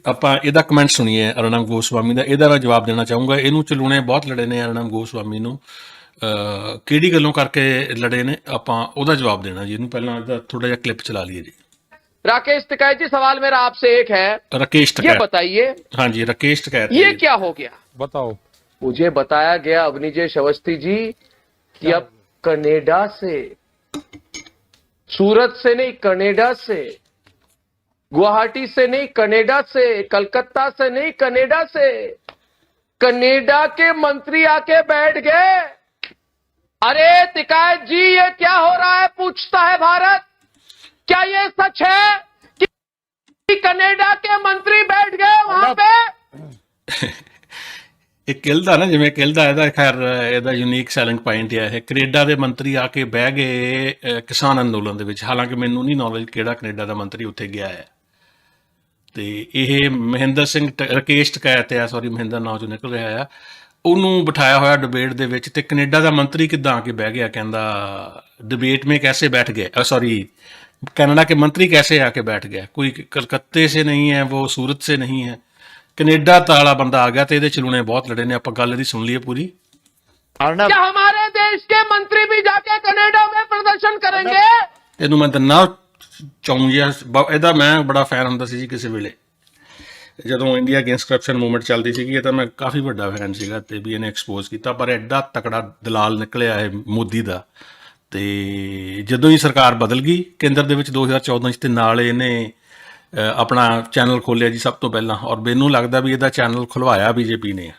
ਆਪਾਂ ਇਹਦਾ ਕਮੈਂਟ ਸੁਣੀਏ ਅਰਨਬ ਗੋਸਵਾਮੀ ਦਾ। ਇਹਦਾ ਮੈਂ ਜਵਾਬ ਦੇਣਾ ਚਾਹੂੰਗਾ। ਇਹਨੂੰ ਚਲੂਣੇ ਬਹੁਤ ਲੜੇ ਨੇ ਅਰਨਬ ਗੋਸਵਾਮੀ ਨੂੰ। ਕਿਹੜੀ ਗੱਲੋਂ ਕਰਕੇ ਲੜੇ ਨੇ, ਆਪਾਂ ਉਹਦਾ ਜਵਾਬ ਦੇਣਾ ਜੀ। ਇਹਨੂੰ ਪਹਿਲਾਂ ਇਹਦਾ ਥੋੜਾ ਜਿਹਾ ਕਲਿੱਪ ਚਲਾ ਲਈਏ ਜੀ। राकेश टिकैत जी, सवाल मेरा आपसे एक है, राकेश ये टिकैत, बताइए, हाँ जी राकेश टिकैत, ये क्या हो गया? बताओ। मुझे बताया गया अवनिजेश अवस्थी जी कि अब कनाडा से, सूरत से नहीं कनाडा से, गुवाहाटी से नहीं कनाडा से, कलकत्ता से नहीं कनाडा से, कनाडा के मंत्री आके बैठ गए। अरे टिकैत जी, ये क्या हो रहा है, पूछता है भारत। क्या ये सच है कि कनाडा के मंत्री बैठ गए वहां पे? ਇਹ ਕਿਲਦਾ ਨਾ, ਜਿਵੇਂ ਕਿਲਦਾ, ਇਹਦਾ ਖੈਰ ਇਹਦਾ ਯੂਨੀਕ ਸੈਲਿੰਗ ਪੁਆਇੰਟ ਹੈ ਇਹ। ਕੈਨੇਡਾ ਦੇ ਮੰਤਰੀ ਆ ਕੇ ਬਹਿ ਗਏ ਕਿਸਾਨ ਅੰਦੋਲਨ ਦੇ ਵਿੱਚ। ਹਾਲਾਂਕਿ ਮੈਨੂੰ ਨਹੀਂ ਨੌਲੇਜ ਕਿਹੜਾ ਕੈਨੇਡਾ ਦਾ ਮੰਤਰੀ ਉੱਥੇ ਗਿਆ ਹੈ। ਤੇ ਇਹ ਮਹਿੰਦਰ ਸਿੰਘ ਰਾਕੇਸ਼ ਟਿਕੈਤ ਆ, ਸੌਰੀ ਮਹਿੰਦਰ ਨਾਂ ਚੋਂ ਨਿਕਲ ਰਿਹਾ ਆ, ਉਹਨੂੰ ਬਿਠਾਇਆ ਹੋਇਆ ਡਿਬੇਟ ਦੇ ਵਿੱਚ। ਤੇ ਕੈਨੇਡਾ ਦਾ ਮੰਤਰੀ ਕਿੱਦਾਂ ਆ ਕੇ ਬਹਿ ਗਿਆ, ਕਹਿੰਦਾ डिबेट में कैसे बैठ गए, सॉरी कनाडा के मंत्री कैसे आके बैठ गया। कोई कलकत्ते से नहीं है, वो सूरत से नहीं है, कनेडा ताला बंदा आ गया। तो ये चलूने बहुत लड़े ने। आप गल दी सुन लीए पूरी। क्या हमारे देश के मंत्री भी जाके कनाडा में प्रदर्शन करेंगे? ਇਹਨੂੰ ਮੈਂ ਦਿੰਨਾ ਚੌਂ ਜਿਹਾ। ਇਹਦਾ ਮੈਂ ਬੜਾ ਫੈਨ ਹੁੰਦਾ ਸੀ ਜੀ ਕਿਸੇ ਵੇਲੇ, ਜਦੋਂ ਇੰਡੀਆ ਅਗੇਂਸਟ ਕਰਪਸ਼ਨ ਮੂਵਮੈਂਟ ਚੱਲਦੀ ਸੀਗੀ। ਇਹ ਤਾਂ ਮੈਂ ਕਾਫੀ ਵੱਡਾ ਫੈਨ ਸੀਗਾ ਤੇ ਵੀ ਇਹਨੇ ਐਕਸਪੋਜ਼ ਕੀਤਾ। ਪਰ ਐਡਾ ਤਕੜਾ ਦਲਾਲ ਨਿਕਲਿਆ ਇਹ ਮੋਦੀ ਦਾ। ਤੇ ਜਦੋਂ ਹੀ ਸਰਕਾਰ ਬਦਲ ਗਈ ਕੇਂਦਰ ਦੇ ਵਿੱਚ 2014 'ਚ, ਤੇ ਨਾਲ ਇਹਨੇ ਆਪਣਾ ਚੈਨਲ ਖੋਲ੍ਹਿਆ ਜੀ ਸਭ ਤੋਂ ਪਹਿਲਾਂ। ਔਰ ਮੈਨੂੰ ਲੱਗਦਾ ਵੀ ਇਹਦਾ ਚੈਨਲ ਖੁਲਵਾਇਆ ਬੀਜੇਪੀ ਨੇ।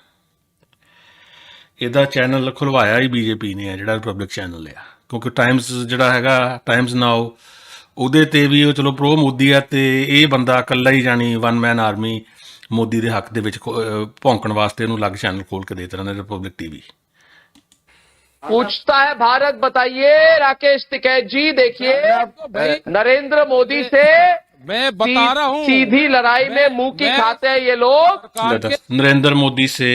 ਇਹਦਾ ਚੈਨਲ ਖੁਲਵਾਇਆ ਹੀ ਬੀਜੇਪੀ ਨੇ, ਜਿਹੜਾ ਰਿਪਬਲਿਕ ਚੈਨਲ ਆ। ਕਿਉਂਕਿ ਟਾਈਮਸ ਜਿਹੜਾ ਹੈਗਾ, ਟਾਈਮਸ ਨਾਓ, ਉਹਦੇ ਤੇ ਵੀ ਉਹ ਚਲੋ ਪ੍ਰੋ ਮੋਦੀ ਆ। ਤੇ ਇਹ ਬੰਦਾ ਇਕੱਲਾ ਹੀ ਜਾਣੀ ਵਨ ਮੈਨ ਆਰਮੀ ਮੋਦੀ ਦੇ ਹੱਕ ਦੇ ਵਿੱਚ ਭੌਂਕਣ ਵਾਸਤੇ ਇਹਨੂੰ ਅਲੱਗ ਚੈਨਲ ਖੋਲ ਕੇ ਦੇ ਦਿੱਤਾ ਨੇ, ਰਿਪਬਲਿਕ ਟੀਵੀ। पूछता है भारत। बताइए राकेश टिकैत जी, देखिए नरेंद्र मोदी से मैं बता रहा हूँ, सीधी लड़ाई में मुंह की खाते हैं ये लोग। नरेंद्र मोदी से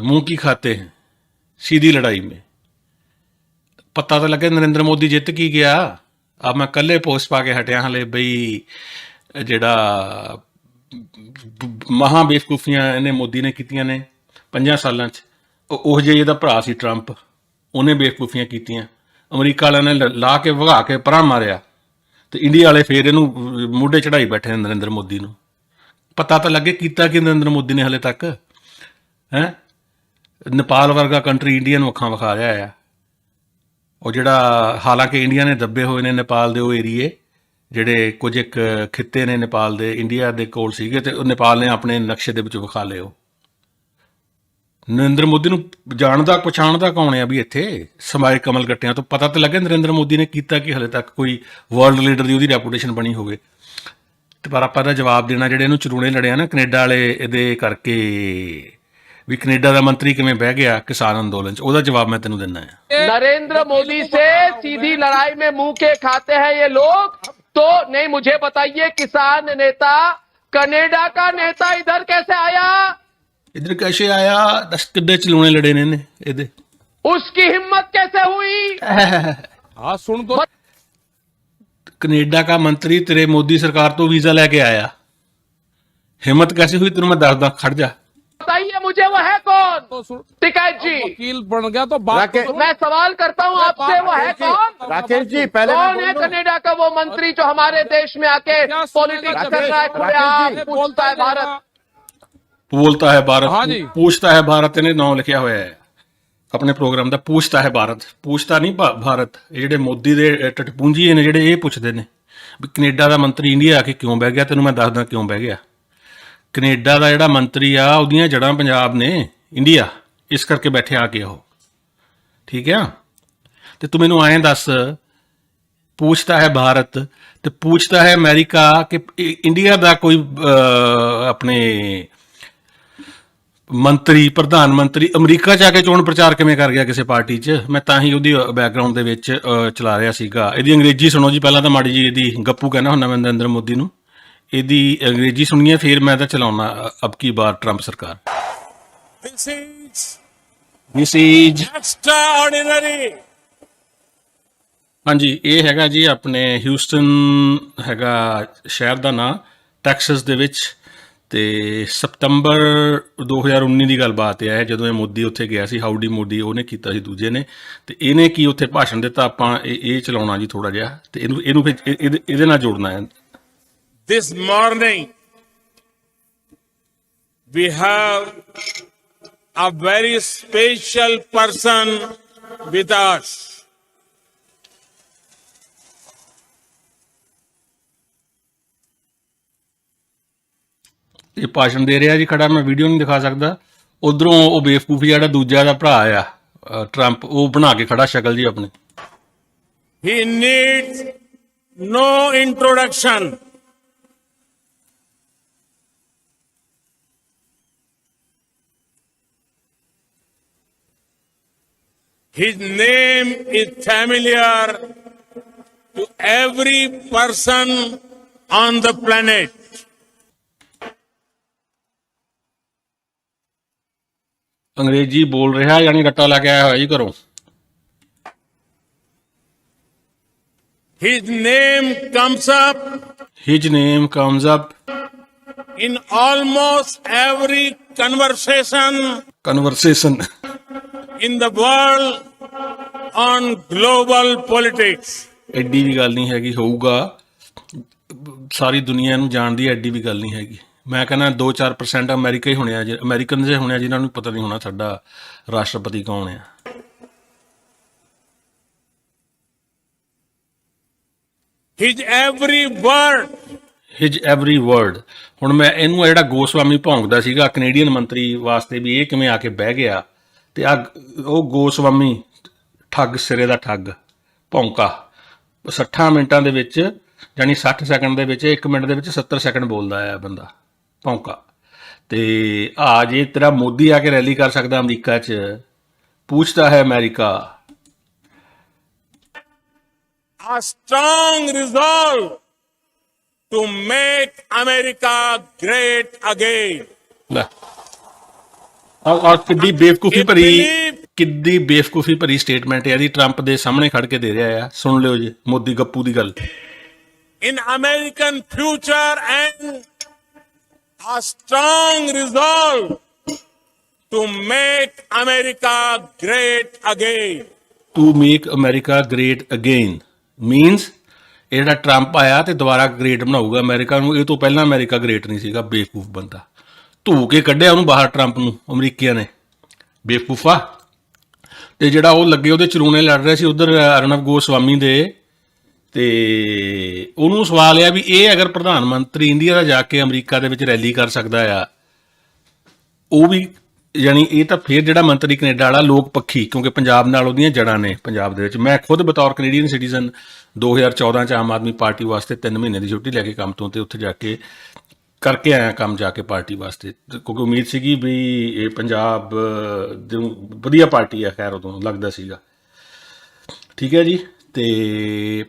मुंह की खाते हैं सीधी लड़ाई में। पता तो लगे नरेंद्र मोदी जित की गया। अब मैं कल पोस्ट पा के हटिया हले बई जिहड़ा महा बेवकूफियां इन्हें मोदी ने कीतियां ने 5 सालों च। ਉਹ ਜਿਹੇ ਇਹਦਾ ਭਰਾ ਸੀ ਟਰੰਪ, ਉਹਨੇ ਬੇਵਕੂਫੀਆਂ ਕੀਤੀਆਂ। ਅਮਰੀਕਾ ਵਾਲਿਆਂ ਨੇ ਲਾ ਕੇ ਵਗਾ ਕੇ ਪਰਾਂ ਮਾਰਿਆ, ਤੇ ਇੰਡੀਆ ਵਾਲੇ ਫੇਰ ਇਹਨੂੰ ਮੋਢੇ ਚੜਾਈ ਬੈਠੇ ਨੇ ਨਰਿੰਦਰ ਮੋਦੀ ਨੂੰ। ਪਤਾ ਤਾਂ ਲੱਗੇ ਕੀਤਾ ਕਿ ਨਰਿੰਦਰ ਮੋਦੀ ਨੇ ਹਲੇ ਤੱਕ ਹੈ। ਨੇਪਾਲ ਵਰਗਾ ਕੰਟਰੀ ਇੰਡੀਆ ਨੂੰ ਅੱਖਾਂ ਵਿਖਾ ਰਿਹਾ ਆ। ਉਹ ਜਿਹੜਾ ਹਾਲਾਂਕਿ ਇੰਡੀਆ ਨੇ ਦੱਬੇ ਹੋਏ ਨੇ ਨੇਪਾਲ ਦੇ ਉਹ ਏਰੀਏ, ਜਿਹੜੇ ਕੁਝ ਇੱਕ ਖਿੱਤੇ ਨੇ ਨੇਪਾਲ ਦੇ ਇੰਡੀਆ ਦੇ ਕੋਲ ਸੀਗੇ, ਤੇ ਉਹ ਨੇਪਾਲ ਨੇ ਆਪਣੇ ਨਕਸ਼ੇ ਦੇ ਵਿੱਚ ਵਿਖਾ ਲਏ। ਉਹ ਨਰਿੰਦਰ ਮੋਦੀ ਨੂੰ ਜਾਣਦਾ ਪਛਾਣਦਾ ਕੌਣ ਆ ਵੀ ਇੱਥੇ ਸਮਾਏ ਕਮਲ ਗੱਟਿਆਂ ਤੋਂ। ਪਤਾ ਤਾਂ ਲੱਗੇ ਨਰਿੰਦਰ ਮੋਦੀ ਨੇ ਕੀਤਾ ਕਿ ਹਲੇ ਤੱਕ ਕੋਈ ਵਰਲਡ ਲੀਡਰ ਦੀ ਉਹਦੀ ਰੈਪੂਟੇਸ਼ਨ ਬਣੀ ਹੋਵੇ। ਤੇ ਪਰ ਆਪਾਂ ਦਾ ਜਵਾਬ ਦੇਣਾ, ਜਿਹੜੇ ਇਹਨੂੰ ਚਰੂਣੇ ਲੜਿਆ ਨਾ ਕੈਨੇਡਾ ਵਾਲੇ, ਇਹਦੇ ਕਰਕੇ ਵੀ ਕੈਨੇਡਾ ਦਾ ਮੰਤਰੀ ਕਿਵੇਂ ਬਹਿ ਗਿਆ ਕਿਸਾਨ ਅੰਦੋਲਨ 'ਚ, ਉਹਦਾ ਜਵਾਬ ਮੈਂ ਤੈਨੂੰ ਦਿੰਦਾ ਹੈ। नरेंद्र मोदी से सीधी लड़ाई में मुंह के खाते हैं ये लोग। तो नहीं, मुझे बताइए किसान नेता कनाडा का नेता इधर कैसे आया? इधर कैसे आया? दस किड्डे चलूने लड़े ने ਇਹਦੇ। उसकी हिम्मत कैसे हुई? हाँ सुन तो। कनेडा का मंत्री तेरे मोदी सरकार तो वीजा लेके आया, हिम्मत कैसे हुई? तेरे मैं दसदा, खड़ जा। बताइए मुझे, वो है कौन? तो सुन, टिकैत जी वकील बन गया तो बात तो मैं सवाल करता हूँ आपसे, वो है कौन? राकेश जी पहले कौन है कनाडा का वो मंत्री जो हमारे देश में आके पॉलिटिक्स कर रहा है खुलेआम? पूछता है भारत। बोलता है भारत, हाँ जी। पूछता है भारत, ਇਹਨੇ ਨਾਮ ਲਿਖਿਆ ਹੋਇਆ ਹੈ ਆਪਣੇ ਪ੍ਰੋਗਰਾਮ ਦਾ। पूछता है भारत, पूछता ਨਹੀਂ ਭਾਰਤ। ਇਹ ਜਿਹੜੇ ਮੋਦੀ ਦੇ ਟਟਪੂੰਜੀ ਨੇ ਜਿਹੜੇ, ਇਹ ਪੁੱਛਦੇ ਨੇ ਵੀ ਕੈਨੇਡਾ ਦਾ ਮੰਤਰੀ ਇੰਡੀਆ ਆ ਕੇ ਕਿਉਂ ਬਹਿ ਗਿਆ। ਤੈਨੂੰ ਮੈਂ ਦੱਸਦਾ ਕਿਉਂ ਬਹਿ ਗਿਆ। ਕੈਨੇਡਾ ਦਾ ਜਿਹੜਾ ਮੰਤਰੀ ਆ, ਉਹਦੀਆਂ ਜੜ੍ਹਾਂ ਪੰਜਾਬ ਨੇ, ਇੰਡੀਆ, ਇਸ ਕਰਕੇ ਬੈਠੇ ਆ ਕੇ ਉਹ। ਠੀਕ ਆ। ਤੇ ਤੂੰ ਮੈਨੂੰ ਐਂ ਦੱਸ, पूछता है भारत ਤੇ पूछता है अमेरिका कि इंडिया ਦਾ ਕੋਈ ਆਪਣੇ ਮੰਤਰੀ, ਪ੍ਰਧਾਨ ਮੰਤਰੀ ਅਮਰੀਕਾ 'ਚ ਆ ਕੇ ਚੋਣ ਪ੍ਰਚਾਰ ਕਿਵੇਂ ਕਰ ਗਿਆ ਕਿਸੇ ਪਾਰਟੀ 'ਚ। ਮੈਂ ਤਾਂ ਹੀ ਉਹਦੀ ਬੈਕਗਰਾਊਂਡ ਦੇ ਵਿੱਚ ਚਲਾ ਰਿਹਾ ਸੀਗਾ। ਇਹਦੀ ਅੰਗਰੇਜ਼ੀ ਸੁਣੋ ਜੀ ਪਹਿਲਾਂ ਤਾਂ ਮਾੜੀ ਜੀ। ਇਹਦੀ ਗੱਪੂ ਕਹਿੰਦਾ ਹੁੰਦਾ ਮੈਂ ਨਰਿੰਦਰ ਮੋਦੀ ਨੂੰ। ਇਹਦੀ ਅੰਗਰੇਜ਼ੀ ਸੁਣੀਏ, ਫਿਰ ਮੈਂ ਤਾਂ ਚਲਾਉਣਾ ਅਬ ਕੀ ਬਾਰ ਟਰੰਪ ਸਰਕਾਰ। This is extraordinary। ਹਾਂਜੀ, ਇਹ ਹੈਗਾ ਜੀ ਆਪਣੇ ਹਿਊਸਟਨ ਹੈਗਾ ਸ਼ਹਿਰ ਦਾ ਨਾਂ, ਟੈਕਸਸ ਦੇ ਵਿੱਚ। ਤੇ ਸਤੰਬਰ 2019 ਦੀ ਗੱਲਬਾਤ ਹੈ ਜਦੋਂ ਇਹ ਮੋਦੀ ਉੱਥੇ ਗਿਆ ਸੀ, ਹਾਊਡੀ ਮੋਦੀ ਉਹਨੇ ਕੀਤਾ ਸੀ ਦੂਜੇ ਨੇ, ਤੇ ਇਹਨੇ ਕੀ ਉੱਥੇ ਭਾਸ਼ਣ ਦਿੱਤਾ, ਆਪਾਂ ਇਹ ਚਲਾਉਣਾ ਜੀ ਥੋੜਾ ਜਿਹਾ, ਤੇ ਇਹਨੂੰ ਫਿਰ ਇਹਦੇ ਨਾਲ ਜੋੜਨਾ ਹੈ। This morning, we have a very special person with us. ਇਹ ਭਾਸ਼ਣ ਦੇ ਰਿਹਾ ਜੀ ਖੜਾ, ਮੈਂ ਵੀਡੀਓ ਨਹੀਂ ਦਿਖਾ ਸਕਦਾ। ਉਧਰੋਂ ਉਹ ਬੇਵਕੂਫ ਜਿਹੜਾ ਦੂਜਾ ਦਾ ਭਰਾ ਆ ਟਰੰਪ, ਉਹ ਬਣਾ ਕੇ ਖੜਾ ਸ਼ਕਲ ਜੀ ਆਪਣੀ। He needs no introduction. His name is familiar to every person on the planet. ਅੰਗਰੇਜ਼ੀ ਬੋਲ ਰਿਹਾ, ਯਾਨੀ ਰੱਟਾ ਲਾ ਕੇ ਆਇਆ ਹੋਇਆ ਜੀ ਘਰੋਂ। His name comes up His name comes up in almost every conversation in the world on global politics. ਐਡੀ ਵੀ ਗੱਲ ਨਹੀਂ ਹੈਗੀ, ਹੋਊਗਾ, ਸਾਰੀ ਦੁਨੀਆ ਨੂੰ ਜਾਣਦੀ ਹੈ, ਐਡੀ ਵੀ ਗੱਲ ਨਹੀਂ ਹੈਗੀ। ਮੈਂ ਕਹਿੰਦਾ 2-4% ਅਮਰੀਕਾ ਹੀ ਹੋਣੇ ਆ, ਅਮਰੀਕਨਸ ਹੀ ਹੋਣੇ ਆ ਜਿਨ੍ਹਾਂ ਨੂੰ ਪਤਾ ਨਹੀਂ ਹੋਣਾ ਸਾਡਾ ਰਾਸ਼ਟਰਪਤੀ ਕੌਣ ਆ। His every word. His every word। ਹੁਣ ਮੈਂ ਇਹਨੂੰ ਜਿਹੜਾ ਗੋਸਵਾਮੀ ਭੌਂਕਦਾ ਸੀਗਾ ਕੈਨੇਡੀਅਨ ਮੰਤਰੀ ਵਾਸਤੇ ਵੀ ਇਹ ਕਿਵੇਂ ਆ ਕੇ ਬਹਿ ਗਿਆ, ਤੇ ਆ ਉਹ ਗੋਸਵਾਮੀ ਠੱਗ ਸਿਰੇ ਦਾ ਠੱਗ ਭੌਂਕਾ 60 ਮਿੰਟਾਂ ਦੇ ਵਿੱਚ, ਯਾਨੀ 60 ਸੈਕਿੰਡ ਦੇ ਵਿੱਚ, 1 ਮਿੰਟ ਦੇ ਵਿੱਚ 70 ਸੈਕਿੰਡ ਬੋਲਦਾ ਆ ਬੰਦਾ ਭੌਂਕਾ। ਤੇ ਆ ਜੇ ਤੇਰਾ ਮੋਦੀ ਆ ਕੇ ਰੈਲੀ ਕਰ ਸਕਦਾ ਅਮਰੀਕਾ 'ਚ, ਪੁੱਛਦਾ ਹੈ America. A strong resolve to make America great again. ਲੈ ਆ ਕਿੱਡੀ ਬੇਵਕੂਫੀ ਭਰੀ ਸਟੇਟਮੈਂਟ ਹੈ ਇਹਦੀ, ਟਰੰਪ ਦੇ ਸਾਹਮਣੇ ਖੜ ਕੇ ਦੇ ਰਿਹਾ ਆ। ਸੁਣ ਲਿਓ ਜੀ ਮੋਦੀ ਗੱਪੂ ਦੀ ਗੱਲ। In American future and a strong resolve to make America great again. To make America great again means ਇਹ ਜਿਹੜਾ ਟਰੰਪ ਆਇਆ ਤੇ ਦੁਬਾਰਾ ਗ੍ਰੇਟ ਬਣਾਊਗਾ ਅਮਰੀਕਾ ਨੂੰ। ਇਹ ਤੋਂ ਪਹਿਲਾਂ ਅਮਰੀਕਾ ਗ੍ਰੇਟ ਨਹੀਂ ਸੀਗਾ, ਬੇਵਕੂਫ ਬੰਦਾ। ਧੂ ਕੇ ਕੱਢਿਆ ਉਹਨੂੰ ਬਾਹਰ ਟਰੰਪ ਨੂੰ ਅਮਰੀਕੀਆਂ ਨੇ, ਬੇਵਕੂਫਾ। ਤੇ ਜਿਹੜਾ ਉਹ ਲੱਗੇ ਉਹਦੇ ਚਲੂਣੇ ਲੜ ਰਹੇ ਸੀ ਉਧਰ ਅਰਨਬ ਗੋਸਵਾਮੀ ਦੇ, ਤੇ ਉਹਨੂੰ ਸਵਾਲ ਆ ਵੀ ਇਹ ਅਗਰ ਪ੍ਰਧਾਨ ਮੰਤਰੀ ਇੰਡੀਆ ਦਾ ਜਾ ਕੇ ਅਮਰੀਕਾ ਦੇ ਵਿੱਚ ਰੈਲੀ ਕਰ ਸਕਦਾ ਆ, ਉਹ ਵੀ ਯਾਨੀ ਇਹ ਤਾਂ ਫਿਰ ਜਿਹੜਾ ਮੰਤਰੀ ਕੈਨੇਡਾ ਵਾਲਾ ਲੋਕ ਪੱਖੀ, ਕਿਉਂਕਿ ਪੰਜਾਬ ਨਾਲ ਉਹਦੀਆਂ ਜੜ੍ਹਾਂ ਨੇ ਪੰਜਾਬ ਦੇ ਵਿੱਚ। ਮੈਂ ਖੁਦ ਬਤੌਰ ਕੈਨੇਡੀਅਨ ਸਿਟੀਜ਼ਨ 2014 'ਚ ਆਮ ਆਦਮੀ ਪਾਰਟੀ ਵਾਸਤੇ 3 ਮਹੀਨੇ ਦੀ ਛੁੱਟੀ ਲੈ ਕੇ ਕੰਮ ਤੋਂ, ਤੇ ਉੱਥੇ ਜਾ ਕੇ ਕਰਕੇ ਆਇਆ ਕੰਮ ਜਾ ਕੇ ਪਾਰਟੀ ਵਾਸਤੇ, ਕਿਉਂਕਿ ਉਮੀਦ ਸੀਗੀ ਵੀ ਇਹ ਪੰਜਾਬ ਦੀ ਵਧੀਆ ਪਾਰਟੀ ਆ। ਖੈਰ ਉਦੋਂ ਲੱਗਦਾ ਸੀਗਾ, ਠੀਕ ਹੈ ਜੀ। ਤੇ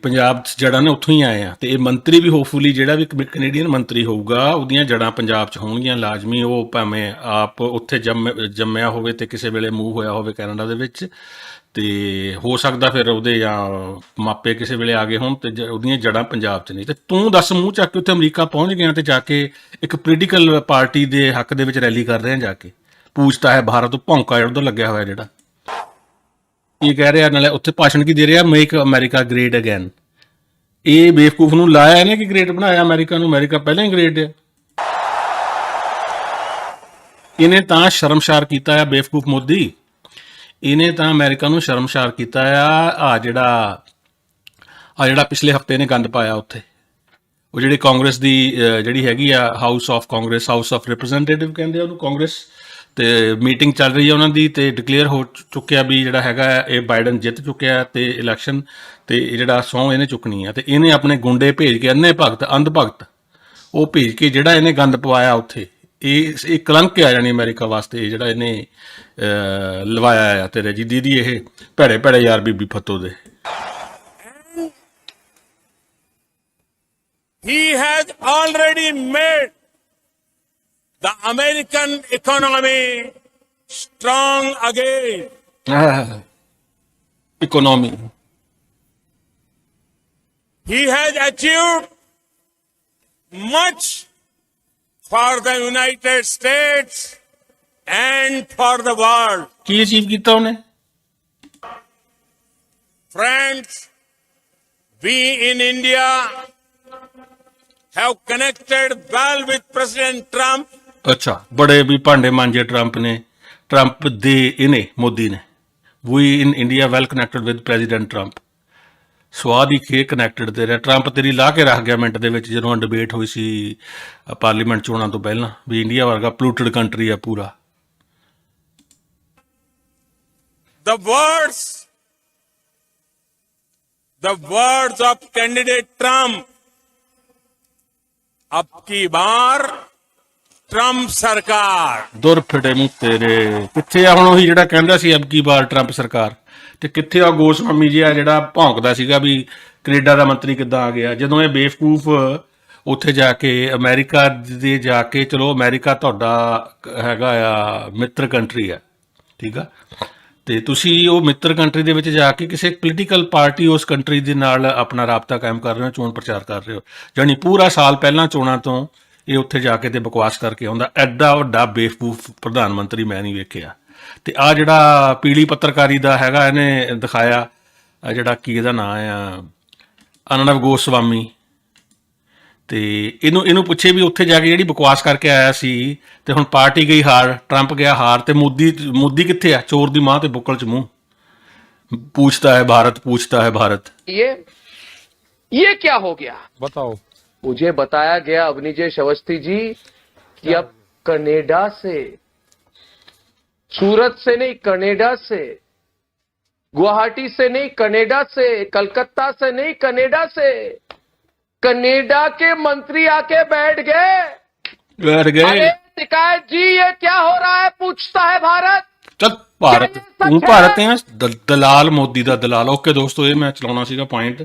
ਪੰਜਾਬ 'ਚ ਜੜ੍ਹਾਂ ਨੇ ਉੱਥੋਂ ਹੀ ਆਏ ਆ, ਤੇ ਇਹ ਮੰਤਰੀ ਵੀ ਹੋਪਫੁਲੀ ਜਿਹੜਾ ਵੀ ਕੈਨੇਡੀਅਨ ਮੰਤਰੀ ਹੋਊਗਾ ਉਹਦੀਆਂ ਜੜ੍ਹਾਂ ਪੰਜਾਬ 'ਚ ਹੋਣਗੀਆਂ ਲਾਜ਼ਮੀ। ਉਹ ਭਾਵੇਂ ਆਪ ਉੱਥੇ ਜੰਮਿਆ ਹੋਵੇ ਤੇ ਕਿਸੇ ਵੇਲੇ ਮੂਵ ਹੋਇਆ ਹੋਵੇ ਕੈਨੇਡਾ ਦੇ ਵਿੱਚ, ਤੇ ਹੋ ਸਕਦਾ ਫਿਰ ਉਹਦੇ ਜਾਂ ਮਾਪੇ ਕਿਸੇ ਵੇਲੇ ਆ ਗਏ ਹੋਣ, ਤੇ ਉਹਦੀਆਂ ਜੜ੍ਹਾਂ ਪੰਜਾਬ 'ਚ ਨਹੀਂ। ਤੇ ਤੂੰ ਦੱਸ ਮੂੰਹ ਚੱਕ ਕੇ ਉੱਥੇ ਅਮਰੀਕਾ ਪਹੁੰਚ ਗਿਆ ਤੇ ਜਾ ਕੇ ਇੱਕ ਪੋਲੀਟੀਕਲ ਪਾਰਟੀ ਦੇ ਹੱਕ ਦੇ ਵਿੱਚ ਰੈਲੀ ਕਰ ਰਹੇ ਆ, ਜਾ ਕੇ ਪੁੱਛਦਾ ਹੈ ਭਾਰਤ ਤੋਂ ਭੌਂਕਾ ਜਿਹੜਾ ਉਧਰ ਲੱਗਿਆ ਹੋਇਆ ਜਿਹੜਾ ਇਹ ਕਹਿ ਰਿਹਾ, ਨਾਲੇ ਉੱਥੇ ਭਾਸ਼ਣ ਕੀ ਦੇ ਰਿਹਾ, ਮੇਕ ਅਮਰੀਕਾ ਗ੍ਰੇਟ ਅਗੇਨ। ਇਹ ਬੇਵਕੂਫ ਨੂੰ ਲਾਇਆ ਇਹਨੇ ਕਿ ਗ੍ਰੇਟ ਬਣਾਇਆ ਅਮਰੀਕਾ ਨੂੰ, ਅਮਰੀਕਾ ਪਹਿਲਾਂ ਹੀ ਗ੍ਰੇਟ ਹੈ। ਇਹਨੇ ਤਾਂ ਸ਼ਰਮਸ਼ਾਰ ਕੀਤਾ ਆ ਬੇਵਕੂਫ ਮੋਦੀ, ਇਹਨੇ ਤਾਂ ਅਮਰੀਕਾ ਨੂੰ ਸ਼ਰਮਸ਼ਾਰ ਕੀਤਾ ਆ। ਜਿਹੜਾ ਪਿਛਲੇ ਹਫਤੇ ਨੇ ਗੰਦ ਪਾਇਆ ਉੱਥੇ, ਉਹ ਜਿਹੜੇ ਕਾਂਗਰਸ ਦੀ ਜਿਹੜੀ ਹੈਗੀ ਆ house of Congress, house of representative ਕਹਿੰਦੇ ਆ ਉਹਨੂੰ ਕਾਂਗਰਸ, ਤੇ ਮੀਟਿੰਗ ਚੱਲ ਰਹੀ ਹੈ ਉਹਨਾਂ ਦੀ, ਤੇ ਡਿਕਲੇਅਰ ਹੋ ਚੁੱਕਿਆ ਵੀ ਜਿਹੜਾ ਹੈਗਾ ਇਹ ਬਾਈਡਨ ਜਿੱਤ ਚੁੱਕਿਆ ਤੇ ਇਲੈਕਸ਼ਨ, ਤੇ ਜਿਹੜਾ ਸਹੁੰ ਇਹਨੇ ਚੁੱਕਣੀ ਆ। ਤੇ ਇਹਨੇ ਆਪਣੇ ਗੁੰਡੇ ਭੇਜ ਕੇ, ਅੰਨੇ ਭਗਤ ਅੰਧ ਭਗਤ ਉਹ ਭੇਜ ਕੇ ਜਿਹੜਾ ਇਹਨੇ ਗੰਦ ਪਵਾਇਆ ਉੱਥੇ, ਇਹ ਕਲੰਕ ਆ ਜਾਣੀ ਅਮਰੀਕਾ ਵਾਸਤੇ, ਜਿਹੜਾ ਇਹਨੇ ਲਵਾਇਆ ਆ ਤੇਰੇ ਜੀ ਦੀਦੀ ਇਹ ਭੈੜੇ ਭੈੜੇ ਯਾਰ ਬੀਬੀ ਫੱਤੋ ਦੇ। He has already made the American economy strong again. Economy. He has achieved much for the United States and for the world. Ki achieve ਕੀਤਾ ਉਹਨੇ? Friends, we in India have connected well with President Trump. ਅੱਛਾ, ਬੜੇ ਵੀ ਭਾਂਡੇ ਮਾਂਜੇ Trump ਨੇ, Trump ਦੇ ਇਹਨੇ ਮੋਦੀ ਨੇ। We in India well connected with president Trump. ਸਵਾਦ ਹੀ ਖੇ ਕਨੈਕਟਡ ਤੇ ਰਿਹਾ। ਟਰੰਪ ਤੇਰੀ ਲਾ ਕੇ ਰੱਖ ਗਿਆ ਮਿੰਟ ਦੇ ਵਿੱਚ ਜਦੋਂ ਡਿਬੇਟ ਹੋਈ ਸੀ ਪਾਰਲੀਮੈਂਟ ਚੋਣਾਂ ਤੋਂ ਪਹਿਲਾਂ ਵੀ ਇੰਡੀਆ ਵਰਗਾ ਪੋਲੂਟਡ ਕੰਟਰੀ ਆ ਪੂਰਾ। The words of candidate Trump. अब की बार ट्रंप सरकार। ਦੁਰ ਫਿਟੇ ਮੂੰਹ ਤੇਰੇ। ਕਿੱਥੇ ਆ ਹੁਣ ਉਹੀ ਜਿਹੜਾ ਕਹਿੰਦਾ ਸੀ ਅਬ ਕੀ ਵਾਰ ਟਰੰਪ ਸਰਕਾਰ, ਤੇ ਕਿੱਥੇ ਆ ਗੋਸਵਾਮੀ ਜਿਹਾ ਜਿਹੜਾ ਭੌਂਕਦਾ ਸੀਗਾ ਵੀ ਕੈਨੇਡਾ ਦਾ ਮੰਤਰੀ ਕਿੱਦਾਂ ਆ ਗਿਆ? ਜਦੋਂ ਇਹ ਬੇਵਕੂਫ ਉੱਥੇ ਜਾ ਕੇ ਅਮਰੀਕਾ ਦੇ ਜਾ ਕੇ, ਚਲੋ ਅਮਰੀਕਾ ਤੁਹਾਡਾ ਹੈਗਾ ਆ ਮਿੱਤਰ ਕੰਟਰੀ ਆ, ਠੀਕ ਆ, ਤੇ ਤੁਸੀਂ ਉਹ ਮਿੱਤਰ ਕੰਟਰੀ ਦੇ ਵਿੱਚ ਜਾ ਕੇ ਕਿਸੇ ਪੋਲੀਟੀਕਲ ਪਾਰਟੀ ਉਸ ਕੰਟਰੀ ਦੇ ਨਾਲ ਆਪਣਾ ਰਾਬਤਾ ਕਾਇਮ ਕਰ ਰਹੇ ਹੋ, ਚੋਣ ਪ੍ਰਚਾਰ ਕਰ ਰਹੇ ਹੋ। ਜਾਣੀ ਪੂਰਾ ਸਾਲ ਪਹਿਲਾਂ ਚੋਣਾਂ ਤੋਂ ਇਹ ਉੱਥੇ ਜਾ ਕੇ ਤੇ ਬਕਵਾਸ ਕਰਕੇ ਆਉਂਦਾ। ਐਡਾ ਵੱਡਾ ਬੇਵਕੂਫ ਪ੍ਰਧਾਨ ਮੰਤਰੀ ਮੈਂ ਨਹੀਂ ਵੇਖਿਆ। ਤੇ ਆ ਜਿਹੜਾ ਪੀਲੀ ਪੱਤਰਕਾਰੀ ਦਾ ਹੈਗਾ ਇਹਨੇ ਦਿਖਾਇਆ, ਆਹ ਜਿਹੜਾ ਕੀ ਇਹਦਾ ਨਾਂ ਆ, ਅਰਨਬ ਗੋਸਵਾਮੀ, ਤੇ ਇਹਨੂੰ ਪੁੱਛੇ ਵੀ ਉੱਥੇ ਜਾ ਕੇ ਜਿਹੜੀ ਬਕਵਾਸ ਕਰਕੇ ਆਇਆ ਸੀ ਤੇ ਹੁਣ ਪਾਰਟੀ ਗਈ ਹਾਰ, ਟਰੰਪ ਗਿਆ ਹਾਰ, ਤੇ ਮੋਦੀ ਕਿੱਥੇ ਆ? ਚੋਰ ਦੀ ਮਾਂ ਤੇ ਬੁੱਕਲ ਚ ਮੂੰਹ। पूछता है भारत। ये क्या हो गया? बताओ। मुझे बताया गया अवनीजेश अवस्थी जी कि अब कनाडा से, सूरत से नहीं कनाडा से, गुवाहाटी से नहीं कनाडा से, कलकत्ता से नहीं कनाडा से, कनाडा के मंत्री आके बैठ गए। अरे टिकायत जी ये क्या हो रहा है? पूछता है भारत। चल भारत, तू भारत है, दलाल मोदी ਦਾ ਦਲਾਲ। ਓਕੇ ਦੋਸਤੋ, ਇਹ ਮੈਂ ਚਲਾਉਣਾ ਸੀਗਾ ਪੁਆਇੰਟ